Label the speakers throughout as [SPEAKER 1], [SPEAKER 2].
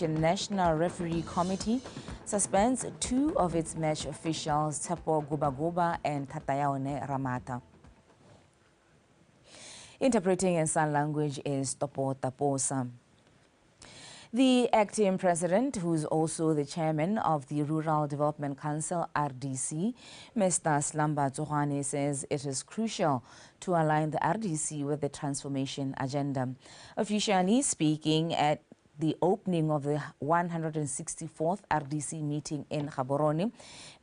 [SPEAKER 1] National Referee Committee suspends two of its match officials, Tsepo Gubaguba and Tatayaone Ramata. Interpreting in sign language is Topo Taposa. The acting president, who is also the chairman of the Rural Development Council, RDC, Mr. Slamba Tsohane, says it is crucial to align the RDC with the transformation agenda. Officially speaking at the opening of the 164th RDC meeting in Gaborone,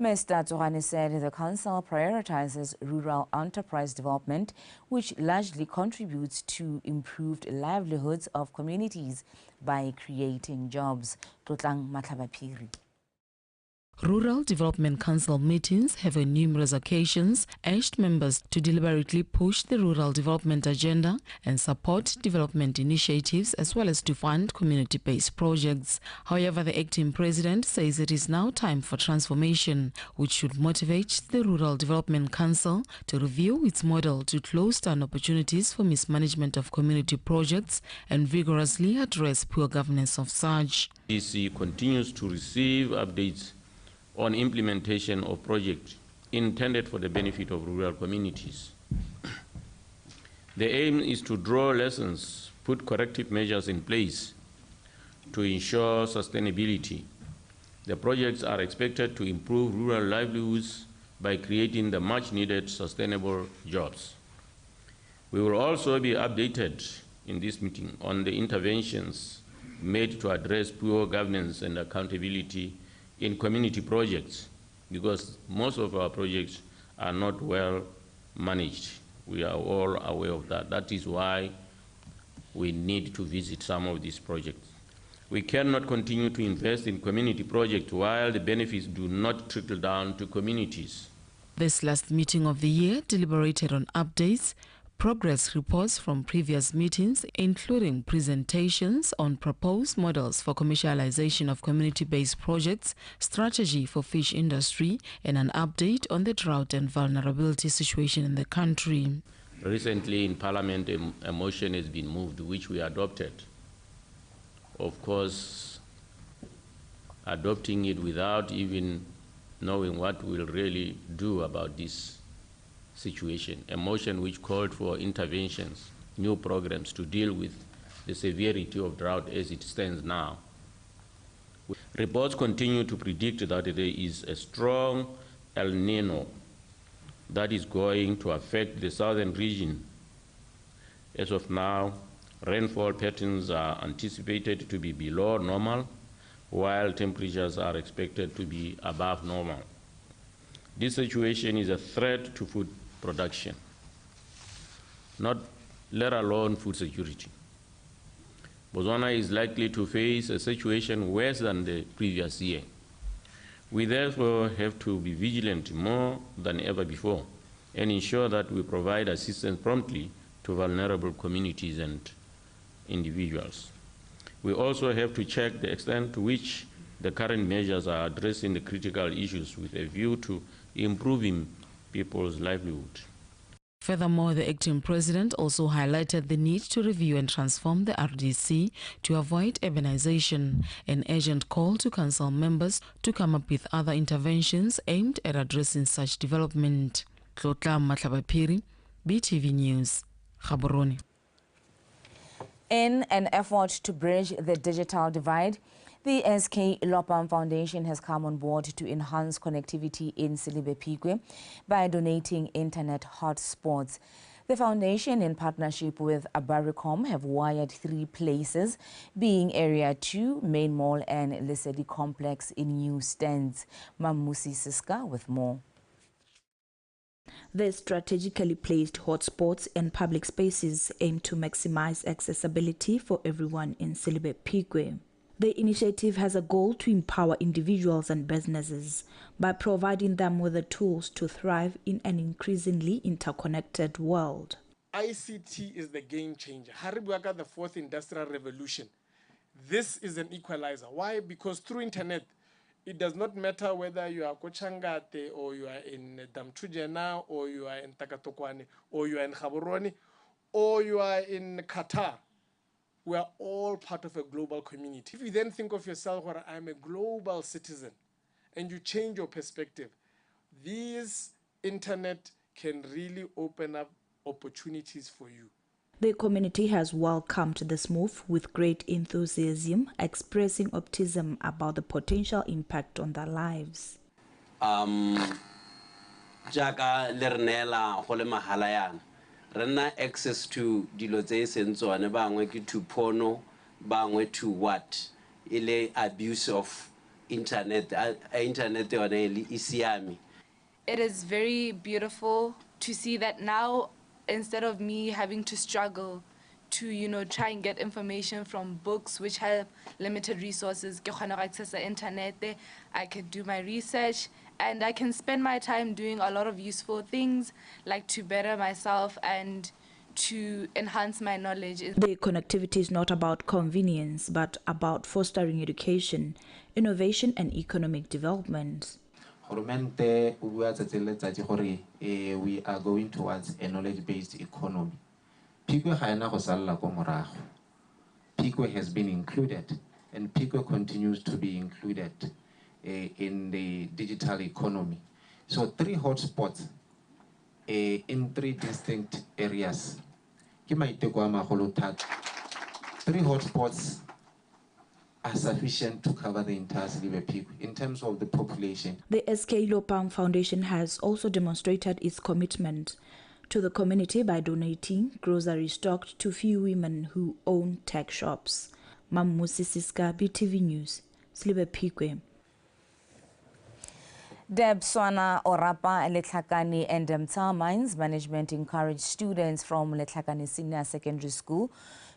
[SPEAKER 1] Mr. Tsohane said the council prioritizes rural enterprise development, which largely contributes to improved livelihoods of communities by creating jobs. Totlang Matlabapiri.
[SPEAKER 2] Rural Development Council meetings have on numerous occasions urged members to deliberately push the rural development agenda and support development initiatives as well as to fund community-based projects. However, the acting president says it is now time for transformation, which should motivate the Rural Development Council to review its model to close down opportunities for mismanagement of community projects and vigorously address poor governance of such.
[SPEAKER 3] DC continues to receive updates on implementation of projects intended for the benefit of rural communities. The aim is to draw lessons, put corrective measures in place to ensure sustainability. The projects are expected to improve rural livelihoods by creating the much-needed sustainable jobs. We will also be updated in this meeting on the interventions made to address poor governance and accountability in community projects, because most of our projects are not well managed. We are all aware of that. That is why we need to visit some of these projects. We cannot continue to invest in community projects while the benefits do not trickle down to communities.
[SPEAKER 2] This last meeting of the year deliberated on updates, progress reports from previous meetings, including presentations on proposed models for commercialization of community-based projects, strategy for fish industry, and an update on the drought and vulnerability situation in the country.
[SPEAKER 3] Recently in Parliament, a motion has been moved, which we adopted. Of course, adopting it without even knowing what we'll really do about this situation, a motion which called for interventions, new programs to deal with the severity of drought as it stands now. Reports continue to predict that there is a strong El Nino that is going to affect the southern region. As of now, rainfall patterns are anticipated to be below normal, while temperatures are expected to be above normal. This situation is a threat to food production, let alone food security. Botswana is likely to face a situation worse than the previous year. We therefore have to be vigilant more than ever before and ensure that we provide assistance promptly to vulnerable communities and individuals. We also have to check the extent to which the current measures are addressing the critical issues with a view to improving people's livelihood.
[SPEAKER 2] Furthermore, the acting president also highlighted the need to review and transform the RDC to avoid urbanization, an urgent call to council members to come up with other interventions aimed at addressing such development. Totlang Matlabapiri, BTV News, Gaborone.
[SPEAKER 1] In an effort to bridge the digital divide, the SK Lopam Foundation has come on board to enhance connectivity in Silibepikwe by donating internet hotspots. The foundation, in partnership with Abaricom, have wired 3 places, being Area 2, Main Mall and Lesedi Complex in new stands. Mamusi Siska with more.
[SPEAKER 4] The strategically placed hotspots and public spaces aim to maximize accessibility for everyone in Silibepikwe. The initiative has a goal to empower individuals and businesses by providing them with the tools to thrive in an increasingly interconnected world.
[SPEAKER 5] ICT is the game changer. Haribuaka, the 4th industrial revolution. This is an equalizer. Why? Because through internet, it does not matter whether you are Kochangate or you are in Damtujena or you are in Takatokwane or you are in Gaborone or you are in Qatar. We are all part of a global community. If you then think of yourself, well, I'm a global citizen, and you change your perspective, these internet can really open up opportunities for you.
[SPEAKER 4] The community has welcomed this move with great enthusiasm, expressing optimism about the potential impact on their lives.
[SPEAKER 6] Jaga lernela go le mahala yana re nna access to dilo tse e seng tsone bangwe ke to porno bangwe to what ile abuse of internet internet yone le isiame.
[SPEAKER 7] It is very beautiful to see that now, instead of me having to struggle to, try and get information from books which have limited resources, ke kgona go access the internet, I can do my research, and I can spend my time doing a lot of useful things, like to better myself and to enhance my knowledge.
[SPEAKER 4] The connectivity is not about convenience, but about fostering education, innovation, and economic development.
[SPEAKER 8] We are going towards a knowledge-based economy. Pikwe has been included, and Pikwe continues to be included in the digital economy. So 3 hotspots in 3 distinct areas. 3 hotspots are sufficient to cover the entire Silibe Pikwe in terms of the population.
[SPEAKER 4] The SK Lopang Foundation has also demonstrated its commitment to the community by donating grocery stock to few women who own tech shops. Mamusi Siska, BTV News, Silibe Pikwe.
[SPEAKER 1] Botswana, Orapa, Letlhakane and Mtsa Mines Management encouraged students from Letlhakane Senior Secondary School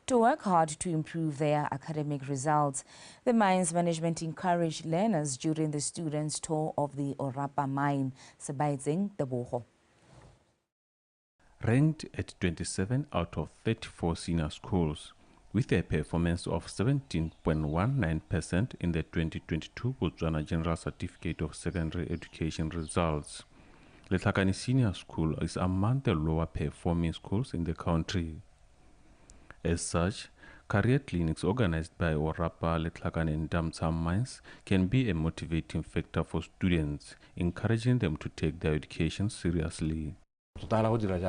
[SPEAKER 1] to work hard to improve their academic results. The mines management encouraged learners during the students' tour of the Orapa mine. Sebaitseng Tebogo.
[SPEAKER 9] Ranked at 27 out of 34 senior schools, with a performance of 17.19% in the 2022 Botswana General Certificate of Secondary Education results. Letlhakane Senior School is among the lower performing schools in the country. As such, career clinics organized by Orapa, Letlhakane and Mtsa Mines can be a motivating factor for students, encouraging them to take their education seriously.
[SPEAKER 10] Partnership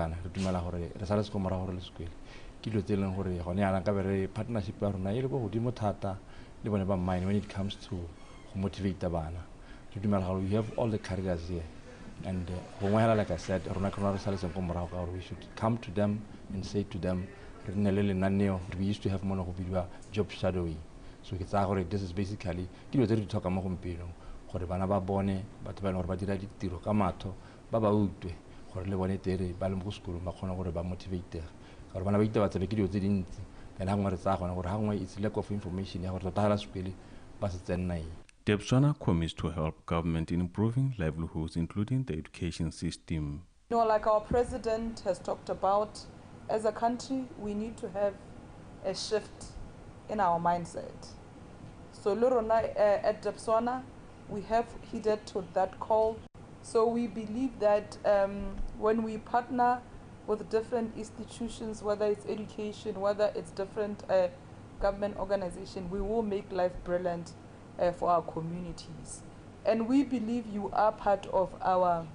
[SPEAKER 10] when it comes to motivate the bana. We have all the careers here, and like I said, we should come to them and say to them, we used to have job shadowing. So this is basically to talk about motivate. It's lack of information.
[SPEAKER 9] Botswana commits to help government in improving livelihoods, including the education system.
[SPEAKER 11] Like our president has talked about, as a country, we need to have a shift in our mindset. So at Botswana, we have heeded to that call. So we believe that when we partner with different institutions, whether it's education, whether it's different government organization, we will make life brilliant for our communities. And we believe you are part of our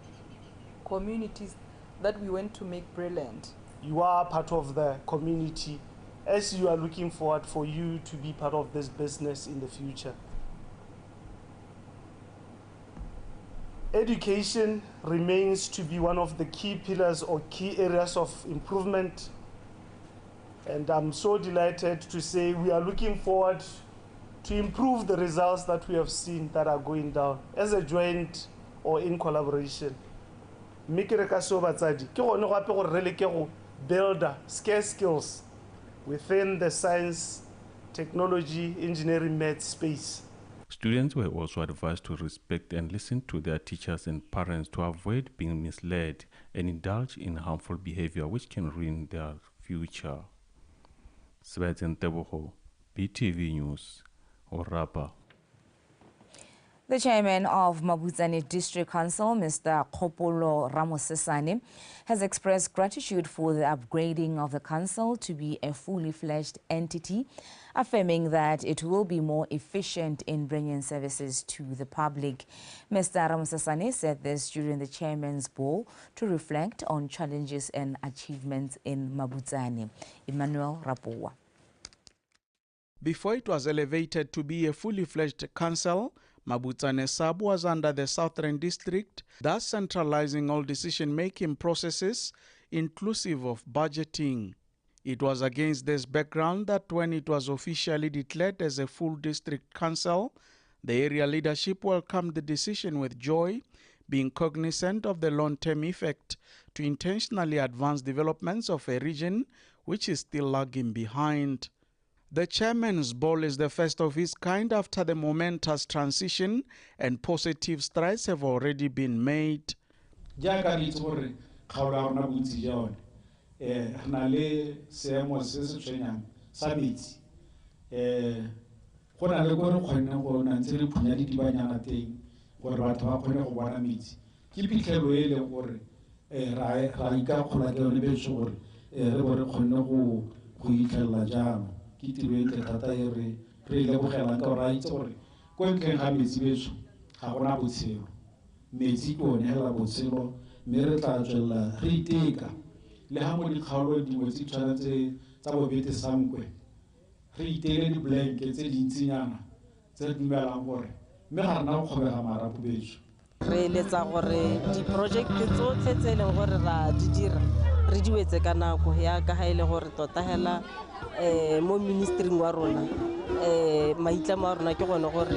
[SPEAKER 11] communities that we want to make brilliant.
[SPEAKER 12] You are part of the community as you are looking forward for you to be part of this business in the future. Education remains to be one of the key pillars or key areas of improvement. And I'm so delighted to say we are looking forward to improve the results that we have seen that are going down as a joint or in collaboration. Build scarce skills within the science, technology, engineering, math space.
[SPEAKER 9] Students were also advised to respect and listen to their teachers and parents to avoid being misled and indulge in harmful behavior which can ruin their future. Sebaitseng Tebogo, BTV News, Orapa.
[SPEAKER 1] The chairman of Mabutsane District Council, Mr. Khopolo Ramosesane, has expressed gratitude for the upgrading of the council to be a fully fledged entity, affirming that it will be more efficient in bringing services to the public. Mr. Ramosesane said this during the chairman's ball to reflect on challenges and achievements in Mabutsane. Emmanuel Rapowa.
[SPEAKER 13] Before it was elevated to be a fully fledged council, Mabutsane Sub was under the Southern District, thus centralizing all decision-making processes, inclusive of budgeting. It was against this background that when it was officially declared as a full district council, the area leadership welcomed the decision with joy, being cognizant of the long-term effect to intentionally advance developments of a region which is still lagging behind. The chairman's ball is the first of its kind after the momentous transition and positive strides have already been made.
[SPEAKER 14] Re letsa gore di project tsotlhe tse leng gore ra di dira re di wetse ka nako ya ka ha ile gore tota hela mo ministry wa rona maitlamo a rona ke gone gore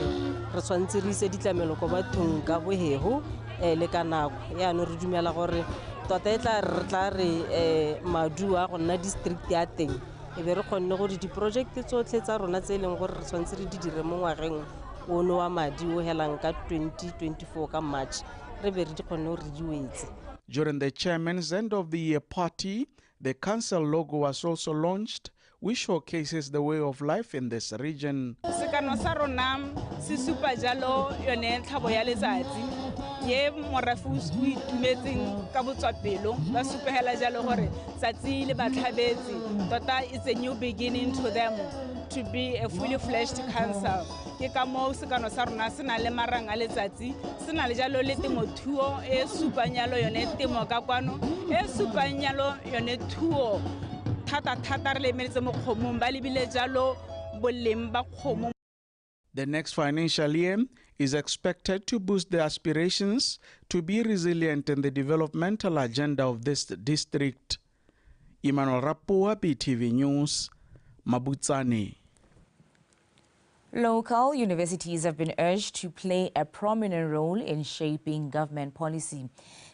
[SPEAKER 14] re tshwantse re ise ditlamelo go bathong ka bohego le ka nako ya no re dumela gore tota e tla re madu a gonna district ya teng e be re kgonne gore di project tsotlhe tsa rona tse leng gore re tshwantse re di dire mo ngwageng ono wa madi o helang ka 2024 ka March re be re di kgonne gore di wetse.
[SPEAKER 13] During the chairman's end of the year party, the council logo was also launched, which showcases the way of life in this region.
[SPEAKER 15] Sekano sa rona se supa jalo yone tlhabo ya letsatsi ye morafu o itumetseng ka botswapelo ba supehela jalo gore tsatsi le batlhabetsi tota it's a new beginning to them to be a fully fledged council. Ke ka mo sekano sa rona se na le marang a letsatsi se na le jalo le temothuo e supanyalo yone temo ka kwano e supanyalo yone thuo thata re le emetse mo kgomong ba lebile jalo boleng ba kgomo.
[SPEAKER 13] The next financial year is expected to boost the aspirations to be resilient in the developmental agenda of this district. Emmanuel Rapowa, BTV News, Mabutsane.
[SPEAKER 1] Local universities have been urged to play a prominent role in shaping government policy.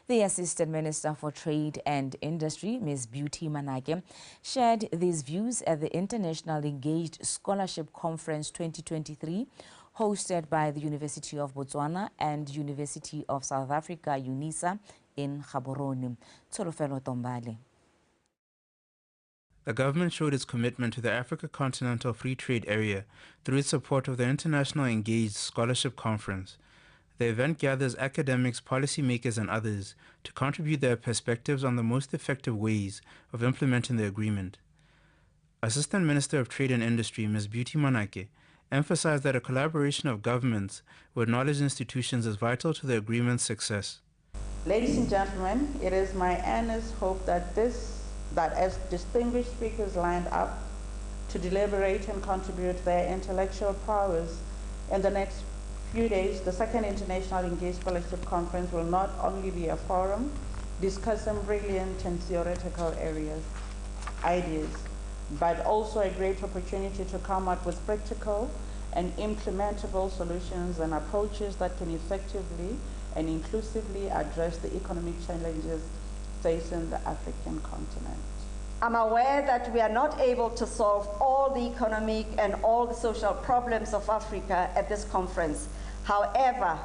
[SPEAKER 1] The Assistant Minister for Trade and Industry, Ms. Beauty Manake, shared these views at the International Engaged Scholarship Conference 2023, hosted by the University of Botswana and University of South Africa, UNISA, in Gaborone. Tsolofelo Tombale.
[SPEAKER 16] The government showed its commitment to the Africa Continental Free Trade Area through its support of the International Engaged Scholarship Conference. The event gathers academics, policymakers, and others to contribute their perspectives on the most effective ways of implementing the agreement. Assistant Minister of Trade and Industry, Ms. Beauty Manake, emphasized that a collaboration of governments with knowledge institutions is vital to the agreement's success.
[SPEAKER 17] Ladies and gentlemen, it is my earnest hope that as distinguished speakers lined up to deliberate and contribute their intellectual prowess in the next few days, the Second International Engaged Scholarship Conference will not only be a forum discussing brilliant and theoretical ideas, but also a great opportunity to come up with practical and implementable solutions and approaches that can effectively and inclusively address the economic challenges facing the African continent.
[SPEAKER 18] I'm aware that we are not able to solve all the economic and all the social problems of Africa at this conference. However,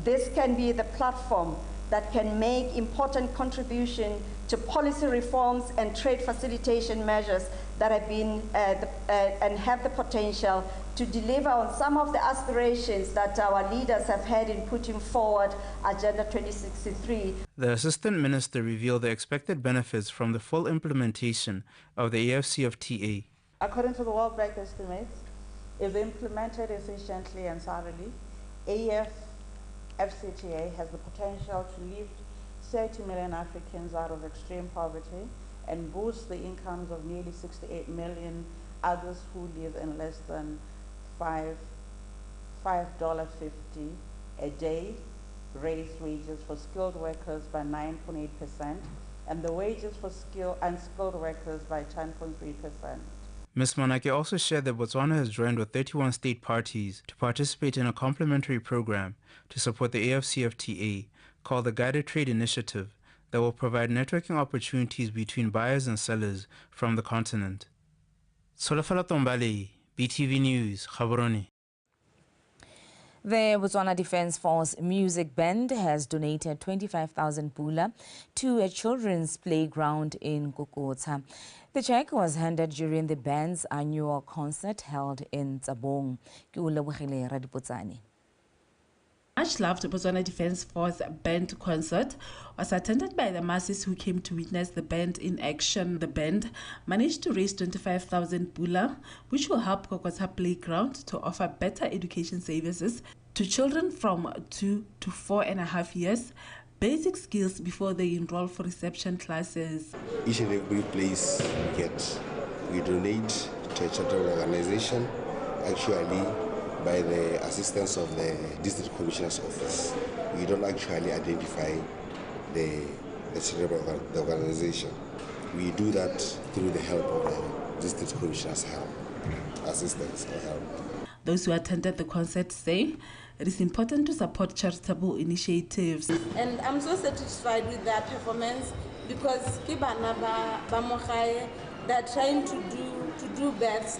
[SPEAKER 18] this can be the platform that can make important contribution to policy reforms and trade facilitation measures that have been and have the potential to deliver on some of the aspirations that our leaders have had in putting forward Agenda 2063.
[SPEAKER 16] The Assistant Minister revealed the expected benefits from the full implementation of the AFCFTA.
[SPEAKER 17] According to the World Bank estimates, if implemented efficiently and thoroughly, AFCFTA has the potential to lift 30 million Africans out of extreme poverty and boost the incomes of nearly 68 million others who live in less than $5.50 a day, raise wages for skilled workers by 9.8%, and the wages for unskilled workers by 10.3%.
[SPEAKER 16] Ms. Manake also shared that Botswana has joined with 31 state parties to participate in a complementary program to support the AFCFTA called the Guided Trade Initiative that will provide networking opportunities between buyers and sellers from the continent. Solofela Tombale, BTV News, Gaborone.
[SPEAKER 1] The Botswana Defence Force Music Band has donated 25,000 pula to a children's playground in Kokotsa. The check was handed during the band's annual concert held in Tsabong.
[SPEAKER 19] Much loved Botswana Defence Force band concert was attended by the masses who came to witness the band in action. The band managed to raise 25,000 pula, which will help Kokotsa Playground to offer better education services to children from 2 to 4.5 years, basic skills before they enroll for reception classes.
[SPEAKER 20] Each and every place we donate to a charitable organization, actually by the assistance of the District Commissioner's Office. We don't actually identify the organization. We do that through the help of the District Commissioner's assistance or help.
[SPEAKER 19] Those who attended the concert say it is important to support charitable initiatives.
[SPEAKER 21] And I'm so satisfied with their performance because they're trying to do best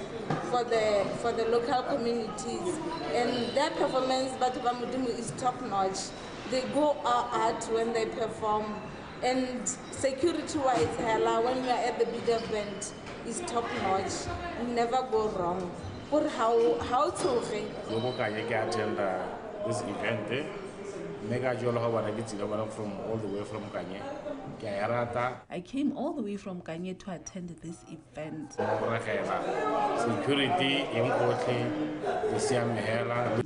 [SPEAKER 21] for the local communities, and their performance is top notch. They go out when they perform, and security wise, when we are at the big event, is top notch. We never go wrong. For how to
[SPEAKER 22] attend this event. From all the way from Kanye.
[SPEAKER 19] I came all the way from Kanye to attend this event.
[SPEAKER 22] Security,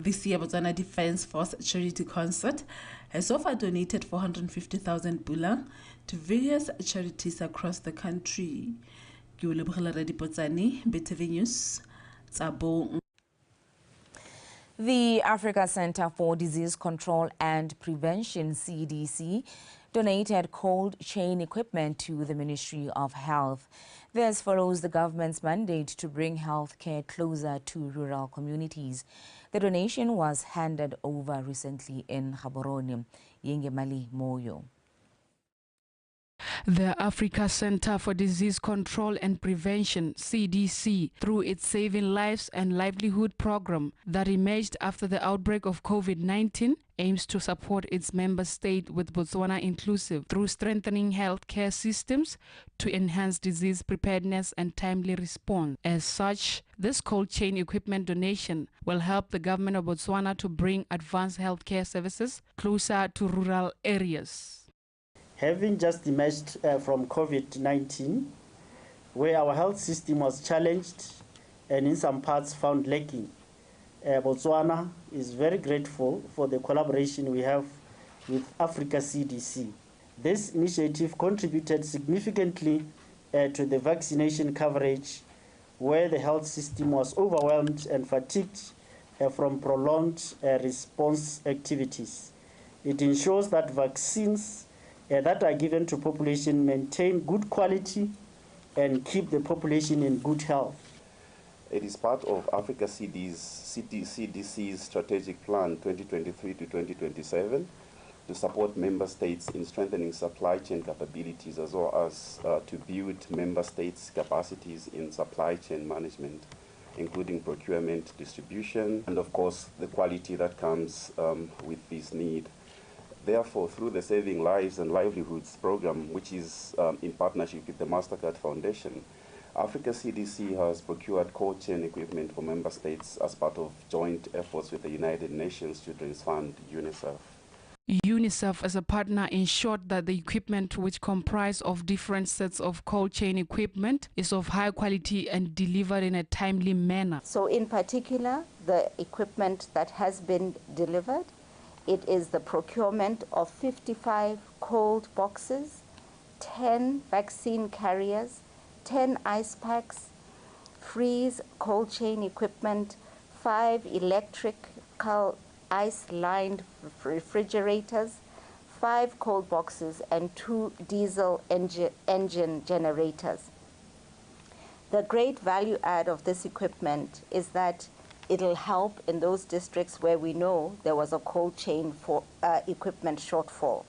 [SPEAKER 19] this year, Botswana Defence Force charity concert has so far donated 450,000 pula to various charities across the country. BTV News, Tsabong.
[SPEAKER 1] The Africa Center for Disease Control and Prevention, CDC, donated cold chain equipment to the Ministry of Health. This follows the government's mandate to bring health care closer to rural communities. The donation was handed over recently in Gaborone. Yengemali Moyo.
[SPEAKER 23] The Africa Center for Disease Control and Prevention, CDC, through its Saving Lives and Livelihood program that emerged after the outbreak of COVID-19, aims to support its member state with Botswana inclusive through strengthening healthcare systems to enhance disease preparedness and timely response. As such, this cold chain equipment donation will help the government of Botswana to bring advanced healthcare services closer to rural areas.
[SPEAKER 24] Having just emerged from COVID-19, where our health system was challenged and in some parts found lacking, Botswana is very grateful for the collaboration we have with Africa CDC. This initiative contributed significantly to the vaccination coverage, where the health system was overwhelmed and fatigued from prolonged response activities. It ensures that vaccines that are given to population maintain good quality and keep the population in good health.
[SPEAKER 25] It is part of Africa CDC's strategic plan 2023 to 2027 to support member states in strengthening supply chain capabilities, as well as to build member states' capacities in supply chain management, including procurement, distribution, and of course the quality that comes with this need. Therefore, through the Saving Lives and Livelihoods program, which is in partnership with the MasterCard Foundation, Africa CDC has procured cold chain equipment for member states as part of joint efforts with the United Nations Children's Fund, UNICEF.
[SPEAKER 23] UNICEF as a partner ensured that the equipment, which comprised of different sets of cold chain equipment, is of high quality and delivered in a timely manner.
[SPEAKER 2] So in particular, the equipment that has been delivered, it is the procurement of 55 cold boxes, 10 vaccine carriers, 10 ice packs, freeze cold chain equipment, 5 electrical ice-lined refrigerators, 5 cold boxes, and 2 diesel engine generators. The great value add of this equipment is that it'll help in those districts where we know there was a cold chain for equipment shortfall.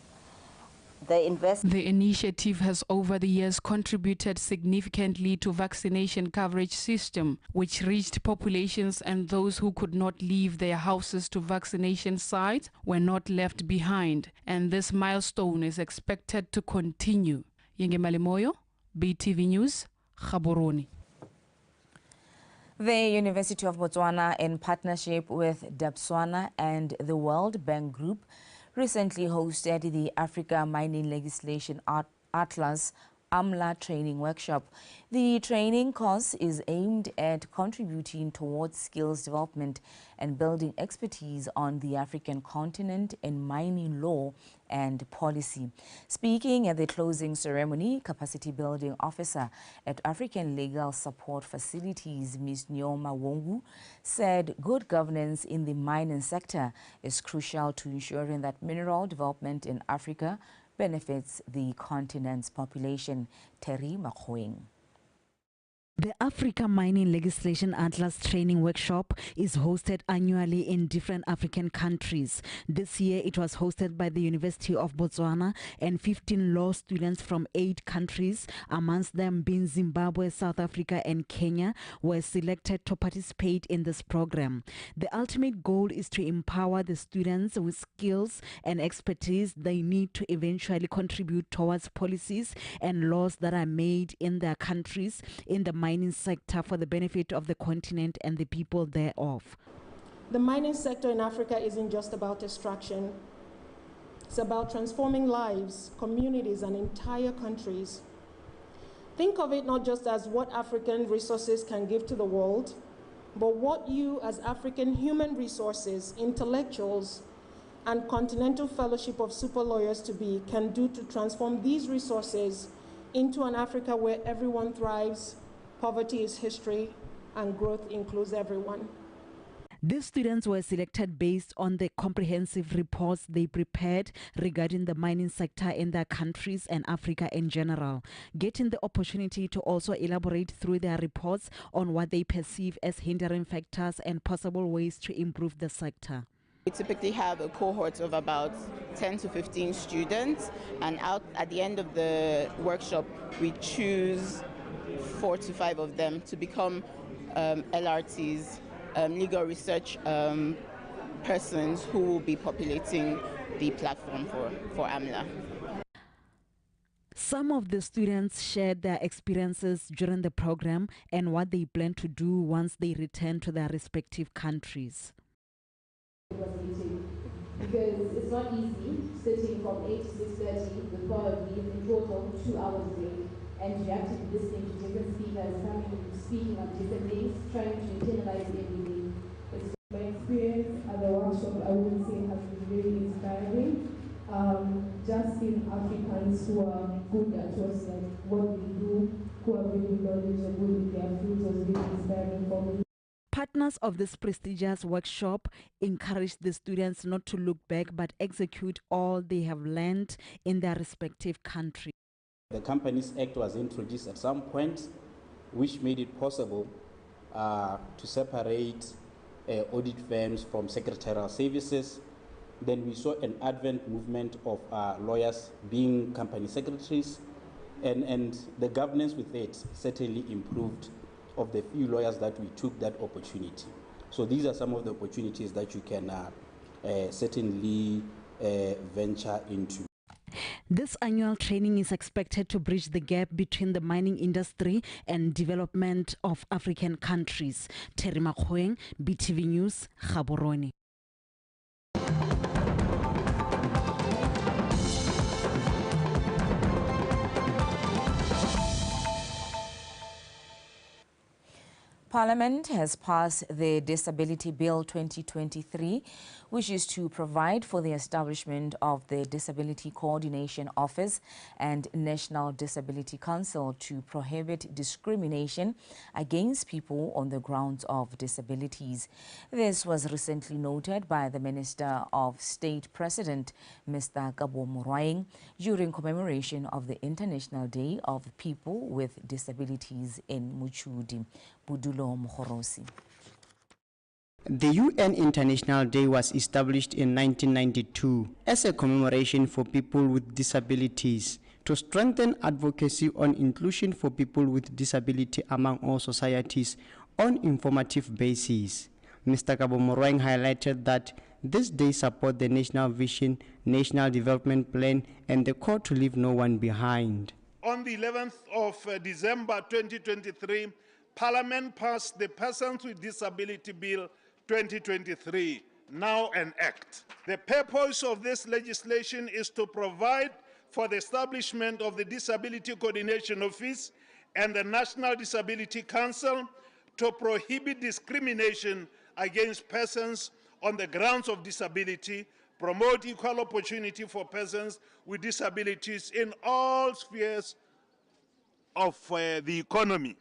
[SPEAKER 23] The initiative has over the years contributed significantly to vaccination coverage system, which reached populations, and those who could not leave their houses to vaccination sites were not left behind. And this milestone is expected to continue. Yengemale Moyo, BTV News, Gaborone.
[SPEAKER 1] The University of Botswana, in partnership with Botswana and the World Bank Group, recently hosted the Africa Mining Legislation Atlas AMLA training workshop. The training course is aimed at contributing towards skills development and building expertise on the African continent in mining law and policy. Speaking at the closing ceremony, Capacity Building Officer at African Legal Support Facilities, Ms. Nyoma Wongu, said good governance in the mining sector is crucial to ensuring that mineral development in Africa benefits the continent's population. Terry Makhoeng.
[SPEAKER 3] The Africa Mining Legislation Atlas Training Workshop is hosted annually in different African countries. This year it was hosted by the University of Botswana, and 15 law students from 8 countries, amongst them being Zimbabwe, South Africa and Kenya, were selected to participate in this program. The ultimate goal is to empower the students with skills and expertise they need to eventually contribute towards policies and laws that are made in their countries in the mining sector for the benefit of the continent and the people thereof.
[SPEAKER 5] The mining sector in Africa isn't just about extraction. It's about transforming lives, communities, and entire countries. Think of it not just as what African resources can give to the world, but what you as African human resources, intellectuals, and Continental Fellowship of Super Lawyers to be can do to transform these resources into an Africa where everyone thrives, poverty is history, and growth includes everyone.
[SPEAKER 3] These students were selected based on the comprehensive reports they prepared regarding the mining sector in their countries and Africa in general, getting the opportunity to also elaborate through their reports on what they perceive as hindering factors and possible ways to improve the sector.
[SPEAKER 6] We typically have a cohort of about 10 to 15 students, and at the end of the workshop we choose 4 to 5 of them to become LRTs, legal research persons who will be populating the platform for AMLA.
[SPEAKER 3] Some of the students shared their experiences during the program and what they plan to do once they return to their respective countries.
[SPEAKER 7] Because it's not easy sitting from 8 to 6:30 with probably in total 2 hours a day, and you have to be listening to different speakers speaking on different things, trying to internalize everything. My experience at the workshop, I would say, has been very inspiring. Just seeing Africans who are good at what they do, who are really knowledgeable with their fields, was really inspiring for me.
[SPEAKER 3] Partners of this prestigious workshop encouraged the students not to look back but execute all they have learned in their respective countries.
[SPEAKER 26] The Companies Act was introduced at some point, which made it possible to separate audit firms from secretarial services. Then we saw an advent movement of lawyers being company secretaries, and the governance with it certainly improved of the few lawyers that we took that opportunity. So these are some of the opportunities that you can certainly venture into.
[SPEAKER 3] This annual training is expected to bridge the gap between the mining industry and development of African countries. Terry Makhoeng, BTV News, Gaborone.
[SPEAKER 1] Parliament has passed the Disability Bill 2023, which is to provide for the establishment of the Disability Coordination Office and National Disability Council to prohibit discrimination against people on the grounds of disabilities. This was recently noted by the Minister of State President, Mr. Kabo Moruang, during commemoration of the International Day of People with Disabilities in Muchudi.
[SPEAKER 4] The UN International Day was established in 1992 as a commemoration for people with disabilities to strengthen advocacy on inclusion for people with disability among all societies on informative basis. Mr. Kabo Moruang highlighted that this day supports the National Vision, National Development Plan and the call to leave no one behind.
[SPEAKER 8] On the 11th of December 2023, Parliament passed the Persons with Disability Bill 2023, now an act. The purpose of this legislation is to provide for the establishment of the Disability Coordination Office and the National Disability Council to prohibit discrimination against persons on the grounds of disability, promote equal opportunity for persons with disabilities in all spheres of the economy.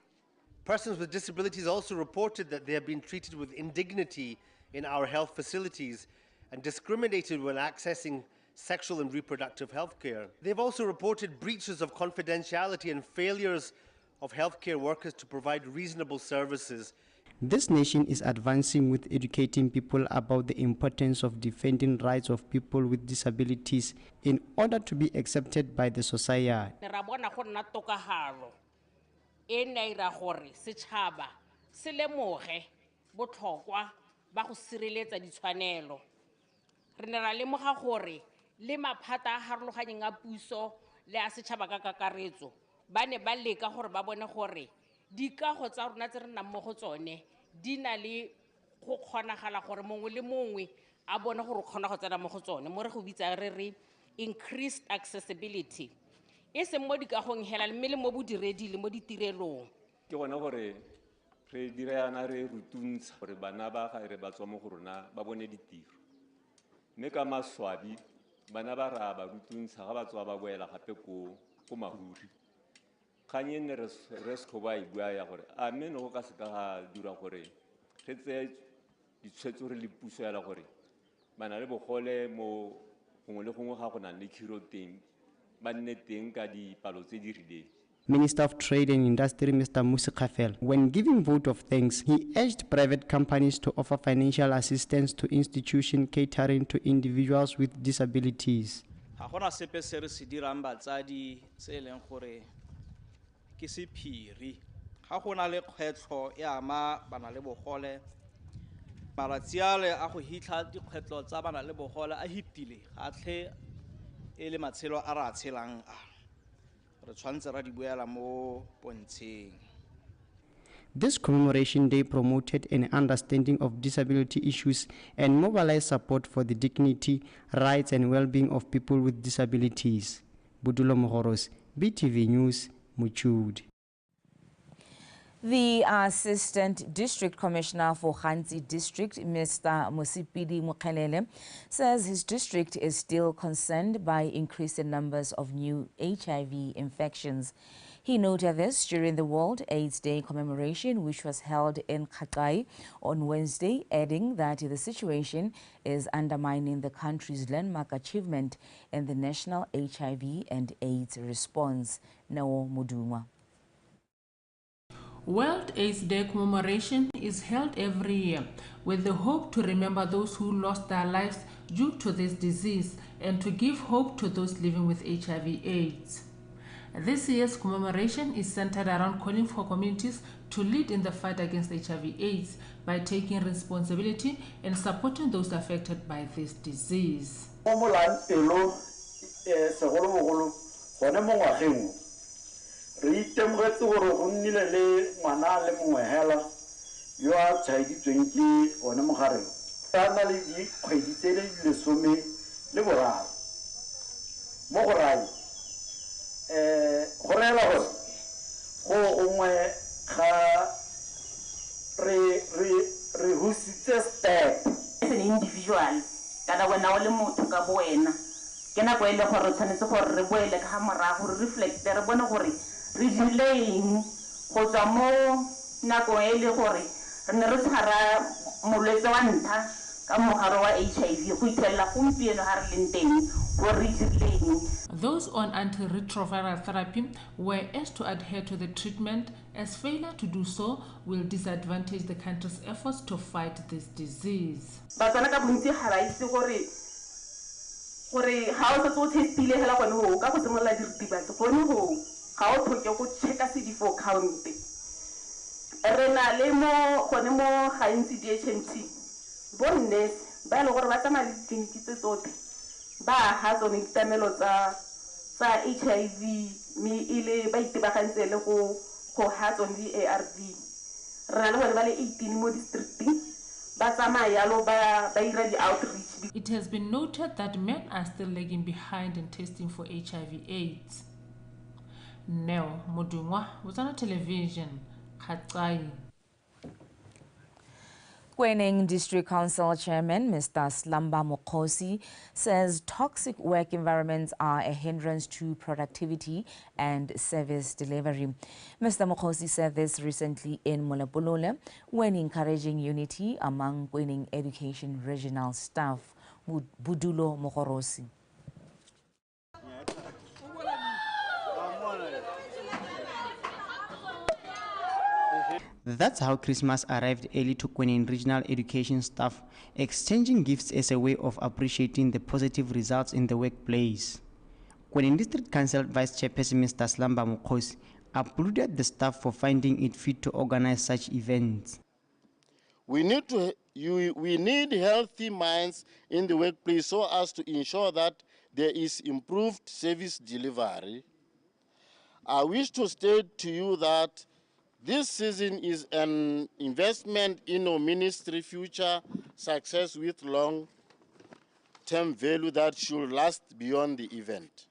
[SPEAKER 9] Persons with disabilities also reported that they have been treated with indignity in our health facilities and discriminated when accessing sexual and reproductive health care. They've also reported breaches of confidentiality and failures of healthcare workers to provide reasonable services.
[SPEAKER 4] This nation is advancing with educating people about the importance of defending rights of people with disabilities in order to be accepted by the society.
[SPEAKER 10] E ne ira gore setšhaba se lemoge botlhokwa ba go sireletsa ditshwanelo. Re ne ra lemoga gore le maphata a harologaneng a puso le a setšhaba ka kakaretso ba ne ba leka gore ba bone gore dikago tsa rona tse re nnang mo go tsone di na le go kgonagala gore mongwe le mongwe a bone gore o kgona go tsena mo go tsone mo re go bitsa re re increased accessibility. Ke gona
[SPEAKER 11] gore re dirana re rutuntsha gore bana ba ga re ba tswa mo go rona ba bone ditiro mme ka maswabi bana ba ra ba rutuntsha ga ba tswa ba boela gape ko mahuri kganye ne re se ba ibua ya gore a mme no go ka se ka ga dira gore re tse ditshwetso re le puso ya la gore bana le bogole mo gongwe le gongwe ga go na le khiro teng.
[SPEAKER 4] Minister of Trade and Industry, Mr. Musi Khafel, when giving vote of thanks, he urged private companies to offer financial assistance to institutions catering to individuals with disabilities. This commemoration day promoted an understanding of disability issues and mobilized support for the dignity, rights and well-being of people with disabilities. Budulo Mohoros, BTV News, Muchud.
[SPEAKER 1] The Assistant District Commissioner for Khanzi District, Mr. Musipidi Mukhelele, says his district is still concerned by increasing numbers of new HIV infections. He noted this during the World AIDS Day commemoration, which was held in Kakai on Wednesday, adding that the situation is undermining the country's landmark achievement in the national HIV and AIDS response. Nao Muduma.
[SPEAKER 12] World AIDS Day commemoration is held every year with the hope to remember those who lost their lives due to this disease and to give hope to those living with HIV/AIDS. This year's commemoration is centered around calling for communities to lead in the fight against HIV/AIDS by taking responsibility and supporting those affected by this disease.
[SPEAKER 13] Re itemogetse gore go nnile le ngwana le mongwe hela yo a tshwaeditsweng ke one mogare a na le dikgwedi tse le 13 mo go rae go reela gore go gongwe ga re husitse step
[SPEAKER 14] as an individual kana wena o le motho ka bo wena ke nako e le gore tshwanetse gore re boele ka morago re reflect re bone gore re dileng go tswa mo nako e le gore re ne re tshwara molwetse wa ntlha ka mogare wa HIV go itlhela gompieno ga re leng teng gore re dileng.
[SPEAKER 12] Those on antiretroviral therapy were asked to adhere to the treatment, as failure to do so will disadvantage the country's efforts to fight this disease.
[SPEAKER 14] Batswana ka bontsi ga ba itse gore ga o setse o testile hela gone go ka go simolola diritibatsi gone go ga o tlhoke go checka CD4 count re na le mo gone mo gantsi DHMT bonnes ba le gore ba tsamaya le ditleliniki tse tsotlhe ba ha tsone ditamelo tsa HIV mme ile ba itebagantse le go ha tsone di-ARV re na le gore ba le 18 mo districting ba tsamaya yalo ba ira di-outreach.
[SPEAKER 12] It has been noted that men are still lagging behind in testing for HIV/AIDS. Neo Modungwa, Botswana Television, Khatsai.
[SPEAKER 1] Kweneng District Council Chairman Mr. Slamba Mokhosi says toxic work environments are a hindrance to productivity and service delivery. Mr. Mokhosi said this recently in Molepolole when encouraging unity among Kweneng Education Regional staff. Budulo Mokorosi.
[SPEAKER 4] That's how Christmas arrived early to Kweneng Regional Education staff, exchanging gifts as a way of appreciating the positive results in the workplace. Kweneng District Council Vice Chairperson Mr. Slamba Mokhosi applauded the staff for finding it fit to organize such events.
[SPEAKER 15] We need healthy minds in the workplace so as to ensure that there is improved service delivery. I wish to state to you that this season is an investment in our ministry future success with long-term value that should last beyond the event.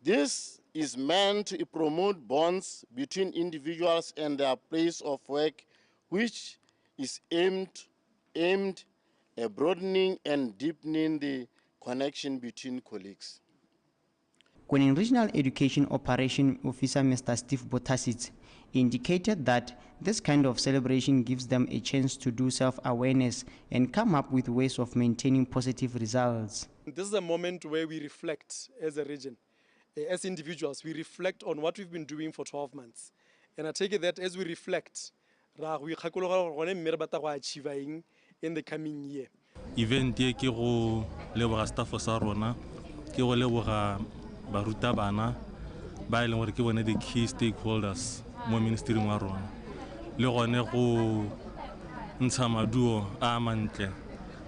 [SPEAKER 15] This is meant to promote bonds between individuals and their place of work, which is aimed at broadening and deepening the connection between colleagues.
[SPEAKER 4] Kweneng Regional Education Operation Officer Mr. Steve Botasits indicated that this kind of celebration gives them a chance to do self-awareness and come up with ways of maintaining positive results.
[SPEAKER 16] This is a moment where we reflect as a region, as individuals, we reflect on what we've been doing for 12 months. And I take it that as we reflect, we achieve in the coming year.
[SPEAKER 17] Event ke go leboga staff sa rona, ke go leboga barutabana ba ile gore ke bone the key stakeholders mo ministry wa rona le gone go ntsha maduo a mantle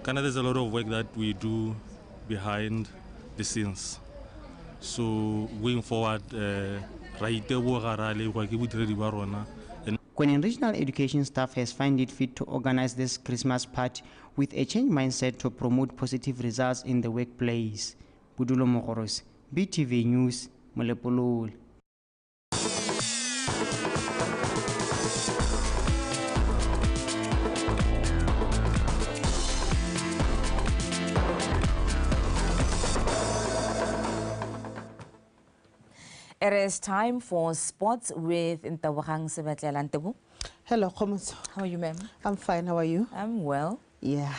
[SPEAKER 17] kana there's a lot of work that we do behind the scenes, so going forward right boga ra le go ke bodiredi ba rona.
[SPEAKER 4] Kweneng Regional Education staff has found it fit to organize this Christmas party with a change mindset to promote positive results in the workplace. Budulo Mogoros, BTV News, Molepolole.
[SPEAKER 1] It is time for sports with Ntabogang Sebatlela. Ntebo.
[SPEAKER 18] Hello, Khomoso.
[SPEAKER 1] How are you, ma'am?
[SPEAKER 18] I'm fine. How are you?
[SPEAKER 1] I'm well.
[SPEAKER 18] Yeah.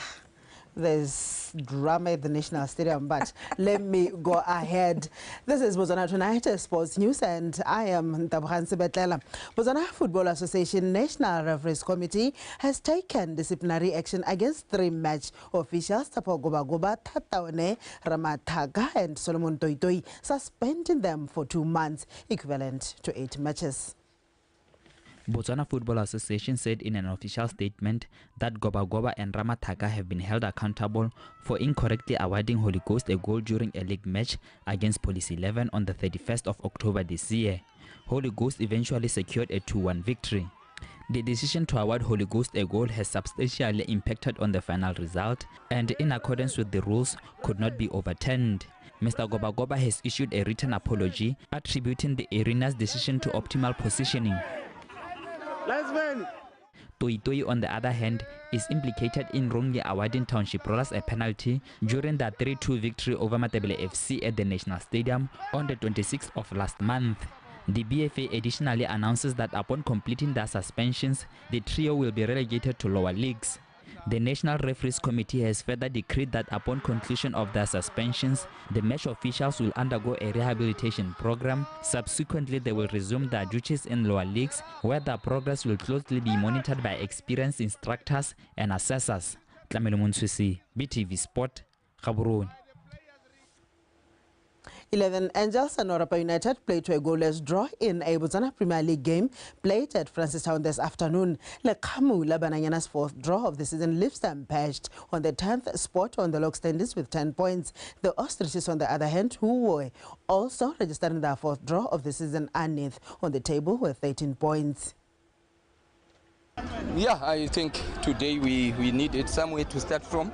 [SPEAKER 18] There's drama at the National Stadium, but let me go ahead. This is Botswana Tonight Sports News, and I am Ntabuhan Sebetlela. Botswana Football Association National Referees Committee has taken disciplinary action against 3 match officials, Tapo Goba, Tataone, Ramathaga, and Solomon Toitoi, suspending them for 2 months, equivalent to 8 matches.
[SPEAKER 19] Botswana Football Association said in an official statement that Goba and Ramathaga have been held accountable for incorrectly awarding Holy Ghost a goal during a league match against Police 11 on the 31st of October this year. Holy Ghost eventually secured a 2-1 victory. The decision to award Holy Ghost a goal has substantially impacted on the final result and, in accordance with the rules, could not be overturned. Mr. Goba has issued a written apology attributing the arena's decision to optimal positioning. Toitoi, on the other hand, is implicated in wrongly awarding Township Rollers a penalty during their 3-2 victory over Matebele FC at the National Stadium on the 26th of last month. The BFA additionally announces that upon completing their suspensions, the trio will be relegated to lower leagues. The National Referees Committee has further decreed that upon conclusion of their suspensions, the match officials will undergo a rehabilitation program. Subsequently, they will resume their duties in lower leagues, where their progress will closely be monitored by experienced instructors and assessors. Tlamelo Monswisi, BTV Sport, Gaborone.
[SPEAKER 18] 11 Angels and Orapa United played to a goalless draw in a Botswana Premier League game played at Francistown this afternoon. Lekhamu Labananyana's 4th draw of the season leaves them perched on the 10th spot on the log standings with 10 points. The Ostriches, on the other hand, who were also registering their 4th draw of the season, are 9th on the table with 13 points.
[SPEAKER 20] Yeah, I think today we needed somewhere to start from.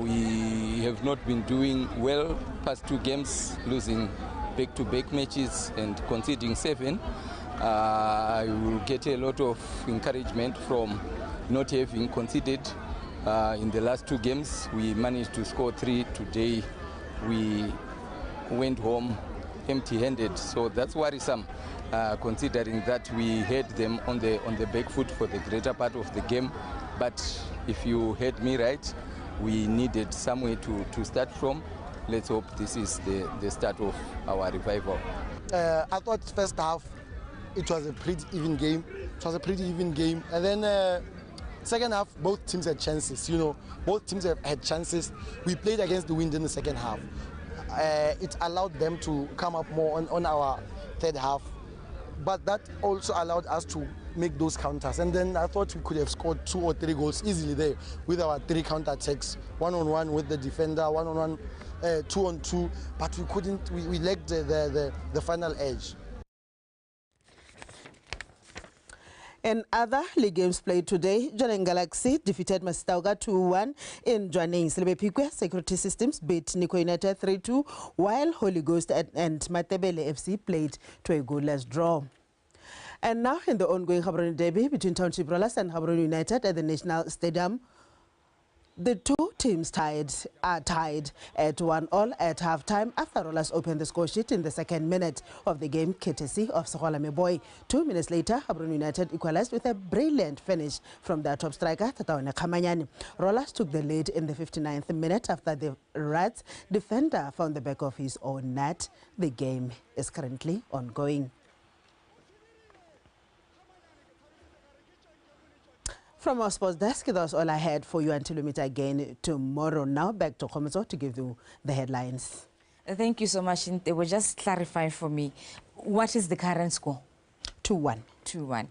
[SPEAKER 20] We have not been doing well past 2 games, losing back-to-back matches and conceding 7. I will get a lot of encouragement from not having conceded in the last 2 games. We managed to score 3 today. We went home empty-handed, so that's worrisome, considering that we had them on the back foot for the greater part of the game. But if you heard me right, we needed somewhere to start from. Let's hope this is the start of our revival.
[SPEAKER 21] I thought first half it was a pretty even game. And then second half, both teams had chances. Both teams have had chances. We played against the wind in the second half. It allowed them to come up more on our third half. But that also allowed us to make those counters. And then I thought we could have scored 2 or 3 goals easily there with our 3 counter-attacks, 1-on-1 with the defender, 1-on-1, 2-on-2. But we couldn't, we lacked the final edge.
[SPEAKER 18] In other league games played today, Jonen Galaxy defeated Masitauga 2-1 in Jwaneng. Silebepikwe Security Systems beat Nico United 3-2, while Holy Ghost and Matebele FC played to a goalless draw. And now in the ongoing Gaborone derby between Township Rollers and Gaborone United at the National Stadium, the 2 teams are tied at 1-1 at halftime after Rollers opened the score sheet in the 2nd minute of the game, courtesy of Sokola Meboy. 2 minutes later, Gaborone United equalized with a brilliant finish from their top striker, Tataone Kamanyani. Rollers took the lead in the 59th minute after the Rats defender found the back of his own net. The game is currently ongoing. From our sports desk, that's all I had for you until we meet again tomorrow. Now back to Khomezo to give you the headlines.
[SPEAKER 1] Thank you so much. They will just clarify for me, what is the current score?
[SPEAKER 18] 2-1.
[SPEAKER 1] 2-1.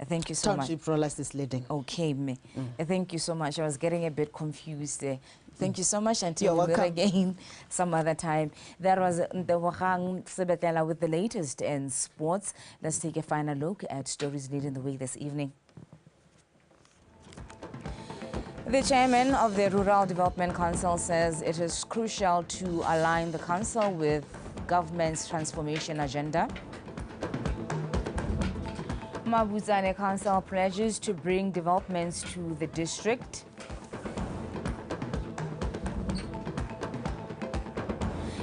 [SPEAKER 1] Thank you so much.
[SPEAKER 18] Township Rollers is leading.
[SPEAKER 1] Okay, thank you so much. I was getting a bit confused there. Thank you so much. Until we meet again some other time. That was the Wahang Sebetela with the latest in sports. Let's take a final look at stories leading the way this evening. The chairman of the Rural Development Council says it is crucial to align the council with government's transformation agenda. Mabutsane Council pledges to bring developments to the district.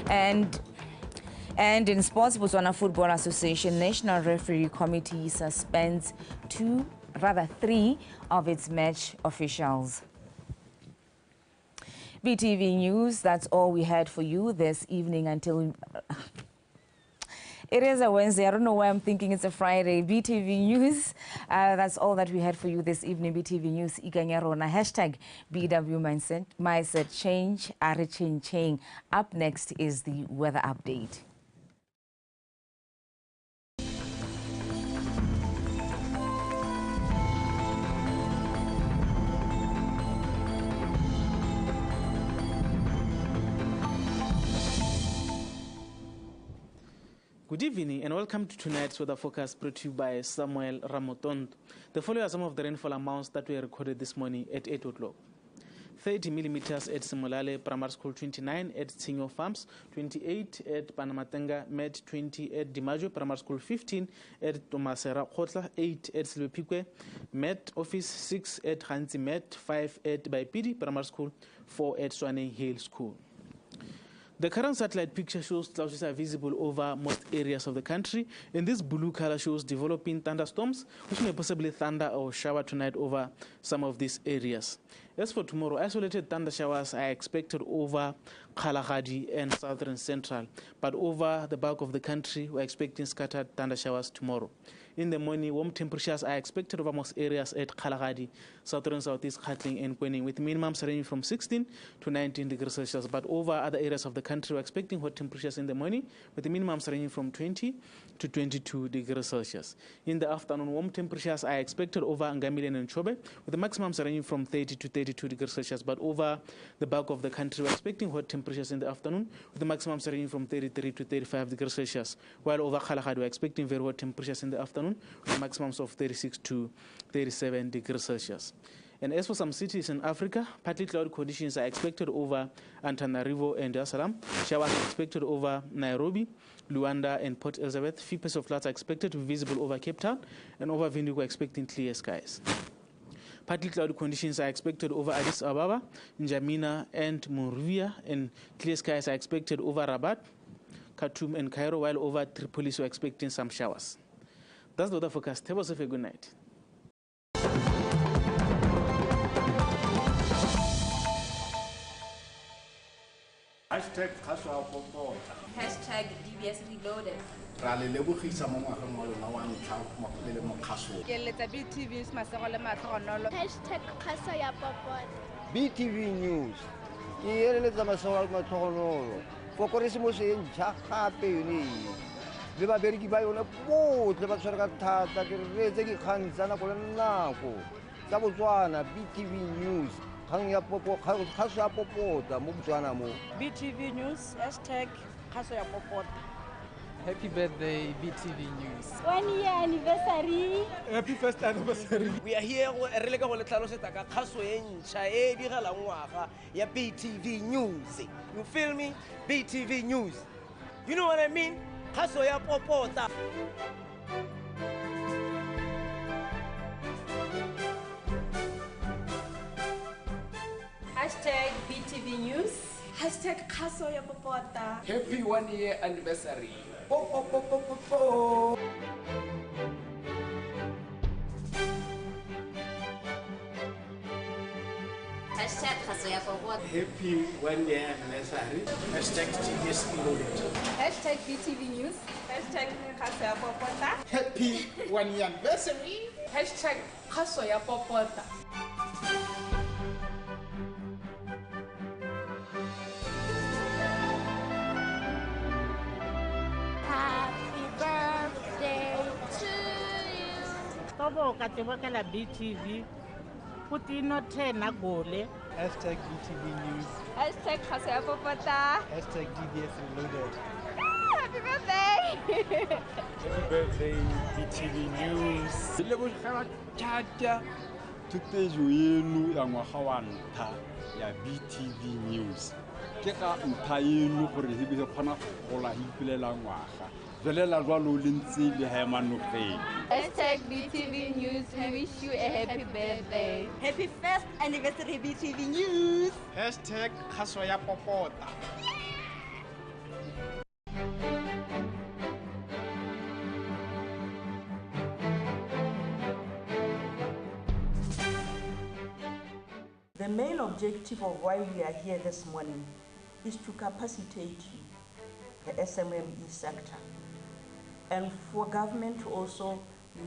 [SPEAKER 1] And in sports, Botswana Football Association National Referee Committee suspends 3 of its match officials. BTV News, that's all we had for you this evening until... It is a Wednesday. I don't know why I'm thinking it's a Friday. BTV News, that's all that we had for you this evening. BTV News, ikanyarona. Hashtag BW Mindset Change, Are Change. Up next is the weather update.
[SPEAKER 2] Good evening and welcome to tonight's weather forecast brought to you by Samuel Ramotondo. The following are some of the rainfall amounts that were recorded this morning at 8 o'clock. 30 millimeters at Simolale Primary School, 29 at Tsinyo Farms, 28 at Panamatenga, Met 20 at Dimajo Primary School, 15 at Tomasera Khotla, 8 at Silvepikwe, Met Office, 6 at Hansi Met, 5 at Baipidi Primary School, 4 at Swanee Hill School. The current satellite picture shows clouds are visible over most areas of the country, and this blue color shows developing thunderstorms, which may possibly thunder or shower tonight over some of these areas. As for tomorrow, isolated thunder showers are expected over Kalahari and southern central, but over the bulk of the country, we're expecting scattered thunder showers tomorrow. In the morning, warm temperatures are expected over most areas at Kalahari, southern southeast Gauteng and Kwening, with minimums ranging from 16 to 19 degrees Celsius. But over other areas of the country, we're expecting hot temperatures in the morning, with the minimums ranging from 20 to 22 degrees Celsius. In the afternoon, warm temperatures are expected over Ngamileni and Chobe, with the maximums ranging from 30 to 32 degrees Celsius. But over the bulk of the country, we're expecting hot temperatures in the afternoon, with the maximums ranging from 33 to 35 degrees Celsius. While over Kalahari, we're expecting very hot temperatures in the afternoon, with maximums of 36 to 37 degrees Celsius. And as for some cities in Africa, partly cloudy conditions are expected over Antananarivo and Dar es Salaam. Showers are expected over Nairobi, Luanda, and Port Elizabeth. Few percent of clouds are expected to be visible over Cape Town, and over Windhoek, expecting clear skies. Partly cloudy conditions are expected over Addis Ababa, N'Djamena, and Monrovia, and clear skies are expected over Rabat, Khartoum, and Cairo, while over Tripoli, we're expecting some showers. That's the weather forecast. Have yourself a good night.
[SPEAKER 5] Hashtag Kaswa Popo.
[SPEAKER 22] Hashtag DBS Reloaded.
[SPEAKER 5] Rale lebogisa mo ngwageng wa lona wa ntlha mo le mo kgaso.
[SPEAKER 22] Ke letsa BTV masego le matlhogonolo.
[SPEAKER 23] Hashtag Kasa ya Popot.
[SPEAKER 24] BTV News. Ke eletsa masego le matlhogonolo. Fokorisi mo se ntšha gape yone. Le babereki ba yone botlhe ba tshwere ka thata ke retse dikgang tsa nako le nako tsa Botswana. BTV News. Khaso ya popota mo Botswana mo.
[SPEAKER 22] BTV News hashtag Khaso ya popota.
[SPEAKER 25] Happy birthday BTV News.
[SPEAKER 23] 1 year anniversary.
[SPEAKER 25] Happy first anniversary.
[SPEAKER 27] We are here re le ka go le tlhalosetsa ka khaso e ntšha e digalang ngwaga ya BTV News. You feel me? BTV News. You know what I mean? Khaso ya popota.
[SPEAKER 22] Hashtag BTV News.
[SPEAKER 23] Hashtag Khaso ya Popota.
[SPEAKER 25] Happy 1 year anniversary.
[SPEAKER 22] Hashtag Khaso ya Popota.
[SPEAKER 5] Happy 1 year anniversary. Hashtag TBS Reloaded.
[SPEAKER 22] Hashtag BTV News. Hashtag Khaso ya Popota.
[SPEAKER 5] Happy 1 year anniversary.
[SPEAKER 22] Hashtag Khaso ya Popota.
[SPEAKER 23] Happy birthday to you.
[SPEAKER 28] Tobo katebakela BTV. Putino 10 agole.
[SPEAKER 25] Hashtag BTV News.
[SPEAKER 22] Hashtag Khaso ya Popota.
[SPEAKER 25] Hashtag DBS Reloaded.
[SPEAKER 22] Happy birthday!
[SPEAKER 25] Happy birthday BTV News.
[SPEAKER 29] Le bo ga tjata tutejo yenu ya ngwaga wa ntha ya BTV News. Ke ka ntha yenu gore he be khona go la hipelela ngwaga. Velela jwalo le ntse le ha manogeng.
[SPEAKER 22] Hashtag BTV News, we wish you a happy birthday.
[SPEAKER 23] Happy first anniversary BTV News.
[SPEAKER 5] Hashtag Khaso ya Popota.
[SPEAKER 30] The mail of
[SPEAKER 3] objective of why we are here this morning is to capacitate you, the SMME sector, and for government to also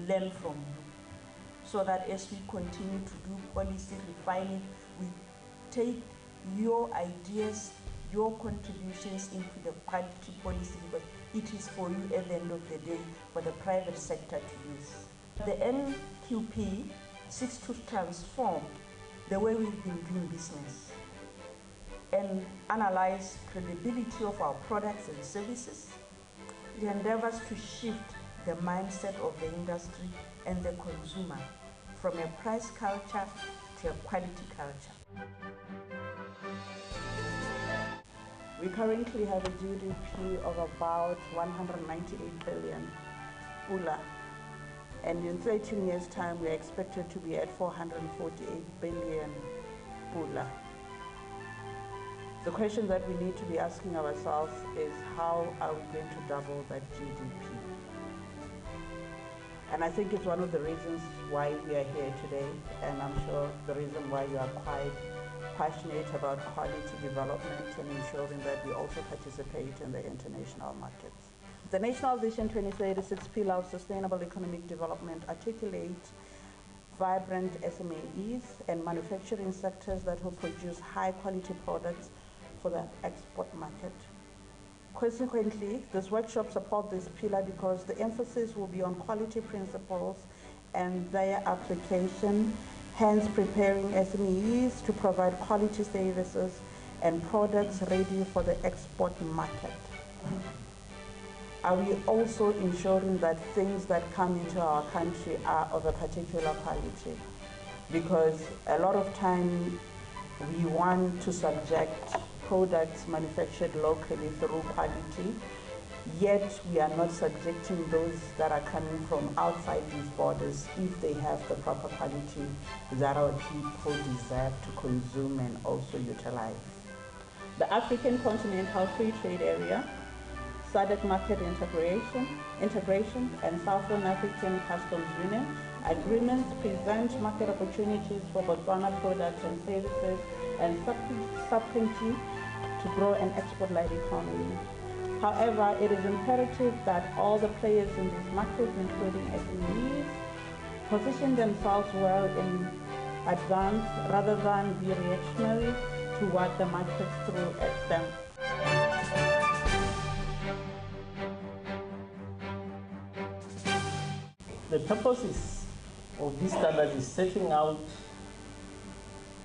[SPEAKER 3] learn from you, so that as we continue to do policy refining, we take your ideas, your contributions into the quality policy, because it is for you at the end of the day, for the private sector to use. The NQP seeks to transform the way we've been doing business and analyze credibility of our products and services. It endeavors to shift the mindset of the industry and the consumer from a price culture to a quality culture. We currently have a GDP of about 198 billion pula, and in 13 years' time we are expected to be at 448 billion pula. The question that we need to be asking ourselves is, how are we going to double that GDP? And I think it's one of the reasons why we are here today, and I'm sure the reason why you are quite passionate about quality development and ensuring that we also participate in the international markets. The National Vision 2036 pillar of sustainable economic development articulates vibrant SMEs and manufacturing sectors that will produce high quality products for the export market. Consequently, this workshop supports this pillar because the emphasis will be on quality principles and their application, hence preparing SMEs to provide quality services and products ready for the export market. Are we also ensuring that things that come into our country are of a particular quality? Because a lot of time we want to subject products manufactured locally through quality, yet we are not subjecting those that are coming from outside these borders if they have the proper quality that our people deserve to consume and also utilize. The African Continental Free Trade Area, SADC Market Integration, and Southern African Customs Union agreements present market opportunities for Botswana products and services and subcontinent to grow an export-led economy. However, it is imperative that all the players in these markets, including SMEs, position themselves well in advance rather than be reactionary to what the markets throw at them.
[SPEAKER 6] The purposes of this standard is setting out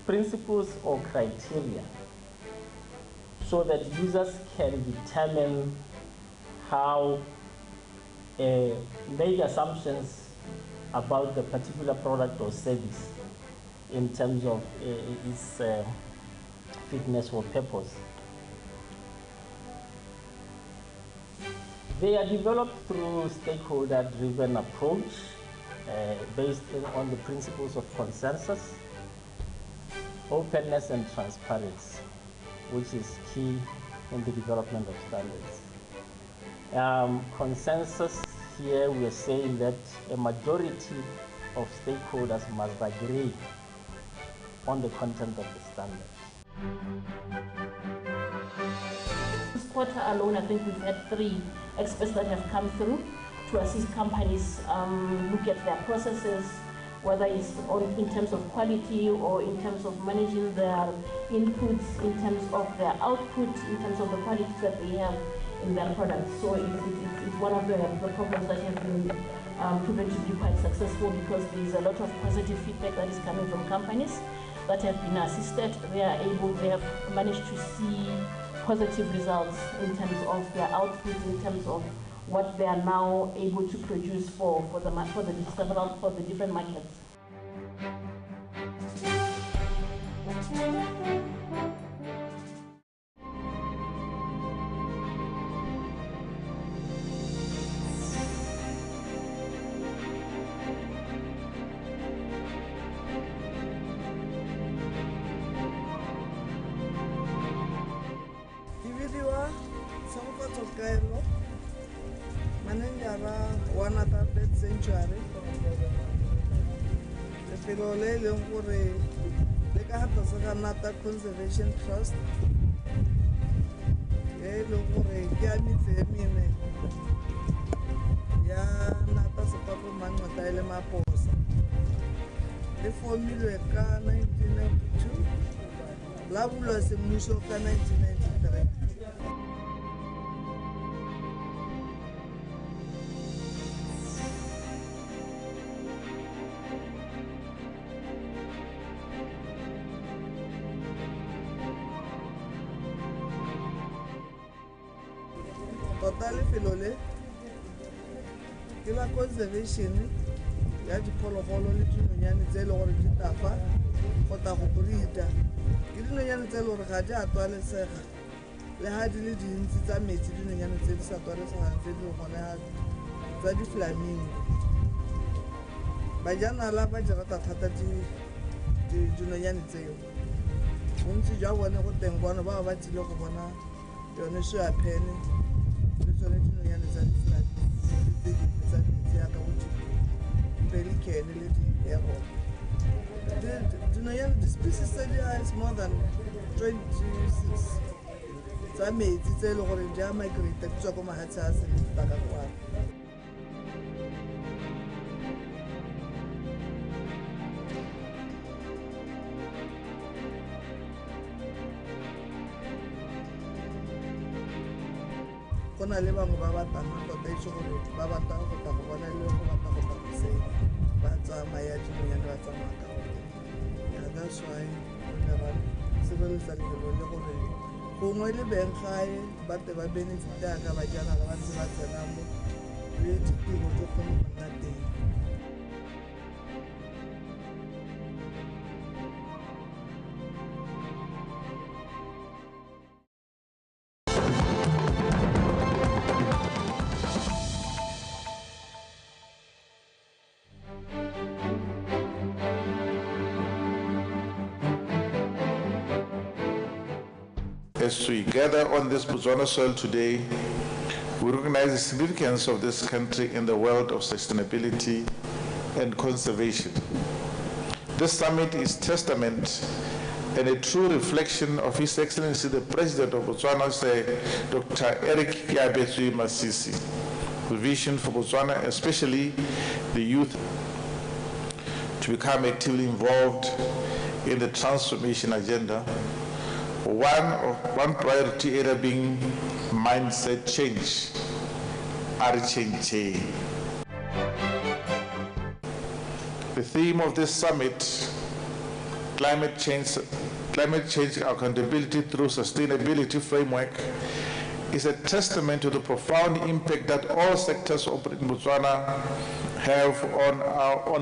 [SPEAKER 6] principles or criteria so that users can determine how make assumptions about the particular product or service in terms of its fitness for purpose. They are developed through stakeholder-driven approach based on the principles of consensus, openness and transparency, which is key in the development of standards. Consensus here, we are saying that a majority of stakeholders must agree on the content of the standard.
[SPEAKER 3] This quarter alone, I think we've had 3 experts that have come through to assist companies look at their processes, whether it's in terms of quality or in terms of managing their inputs, in terms of their output, in terms of the quality that they have in their products. So it's one of the programs that have been proven to be quite successful, because there is a lot of positive feedback that is coming from companies that have been assisted. They have managed to see positive results in terms of their output, in terms of what they are now able to produce for the different markets.
[SPEAKER 7] Manengara Wanata Sanctuary. Lefelo le leng gore le ka tlase ga Nata Conservation Trust e le gore ke a metsi e mene ya Nata Sepapo Mangota le Maposa le formilwe ka 1992 la bulwa semmuso ka 1993. Tota lefelo le ke la conservation ya diphologolo le dinonyane tse e le gore di tafa kgotsa go breeda ke dinonyane tse e le gore ga di a twalesega le ga di le dintsi tsa metsi dinonyane tse di sa twalesegang tse di gone tsa di-flamingo bajanala ba di rata thata dinonyane tseo bontsi jwa bone go teng bona ba ba tsile go bona yone suapene le tsone dinonyane tsa di-flamingo le tse dingwe tsa metsi yaka go pelican le di-airhorn. Dinonyane di-species tse di is more than 26 tsa metsi tse e le gore di a migrate di tswa ko mahatshe a se ba ka kwano. Go na le bangwe ba batang tota itse gore ba batang go tla go bona le go batla go tla go sega ba tsamaya dinonyane ba tsamaya ka one. That's why re ra sireletsa lefelo le gore gongwe le beng gae ba te ba benefita ka bajanaga ba ntse ba tsena mo le ditiro tse kgone go nna teng.
[SPEAKER 8] As we gather on this Botswana soil today, we recognize the significance of this country in the world of sustainability and conservation. This summit is testament and a true reflection of His Excellency the President of Botswana, Dr. Eric Kiabetswe Masisi, whose vision for Botswana, especially the youth, to become actively involved in the transformation agenda. One priority area being mindset change, change. The theme of this summit, climate change accountability through sustainability framework, is a testament to the profound impact that all sectors operating in Botswana have on